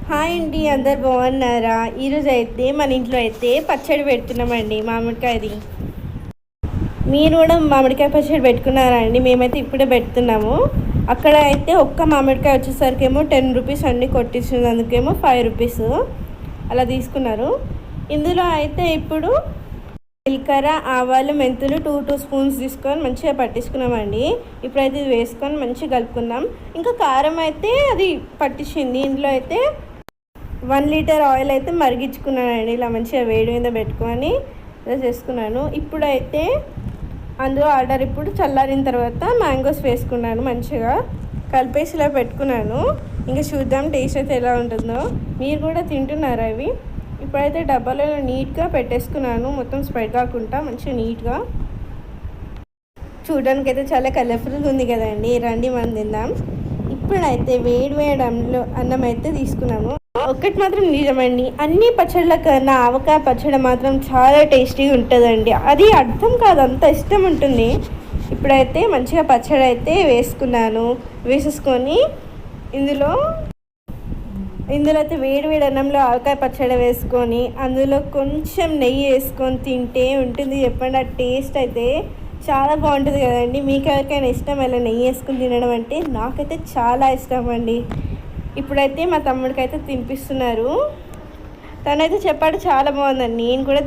Hi అండి, అందరు బాగున్నారా? ఈరోజు అయితే మన ఇంట్లో అయితే పచ్చడి పెడుతున్నామండి, మామిడికాయది. మీరు కూడా మామిడికాయ పచ్చడి పెట్టుకున్నారా అండి? మేమైతే ఇప్పుడే పెడుతున్నాము. అక్కడ అయితే ఒక్క మామిడికాయ వచ్చేసరికి ఏమో 10 రూపీస్ అండి, కొట్టించినందుకేమో 5 రూపీస్ అలా తీసుకున్నారు. ఇందులో అయితే ఇప్పుడు జీలకర్ర, ఆవాలు, మెంతులు 2 స్పూన్స్ తీసుకొని మంచిగా పట్టించుకున్నామండి. ఇప్పుడైతే ఇది వేసుకొని మంచిగా కలుపుకుందాం. ఇంకా కారం అయితే అది పట్టించింది. ఇందులో అయితే 1 లీటర్ ఆయిల్ అయితే మరిగించుకున్నానండి. ఇలా మంచిగా వేడి మీద పెట్టుకొని ఇలా చేసుకున్నాను. ఇప్పుడైతే అందులో ఇప్పుడు చల్లారిన తర్వాత మ్యాంగోస్ వేసుకున్నాను. మంచిగా కలిపేసి ఇలా పెట్టుకున్నాను. ఇంకా చూద్దాం టేస్ట్ అయితే ఎలా ఉంటుందో. మీరు కూడా తింటున్నారా ఇవి? ఇప్పుడైతే డబ్బాలో నీట్గా పెట్టేసుకున్నాను, మొత్తం స్ప్రెడ్ కాకుండా మంచిగా నీట్గా. చూడడానికి అయితే చాలా కలర్ఫుల్గా ఉంది కదండి. రండి మనం తిందాం. ఇప్పుడైతే వేడి వేడి అన్నం అయితే తీసుకున్నాము. ఒక్కటి మాత్రం నిజమండి, అన్ని పచ్చళ్ళ కన్నా ఆవకాయ పచ్చడి మాత్రం చాలా టేస్టీగా ఉంటుందండి. అది అర్థం కాదు, అంత ఇష్టం ఉంటుంది. ఇప్పుడైతే మంచిగా పచ్చడి అయితే వేసేసుకొని ఇందులో అయితే వేడి వేడి అన్నంలో ఆవకాయ పచ్చడి వేసుకొని అందులో కొంచెం నెయ్యి వేసుకొని తింటే ఉంటుంది చెప్పండి. ఆ టేస్ట్ అయితే చాలా బాగుంటుంది కదండి. మీకు ఎవరికైనా ఇష్టం అలా నెయ్యి వేసుకొని తినడం అంటే? నాకైతే చాలా ఇష్టం అండి. ఇప్పుడైతే మా తమ్ముడికి అయితే తినిపిస్తున్నారు. తనైతే చెప్పాడు చాలా బాగుందని. నేను కూడా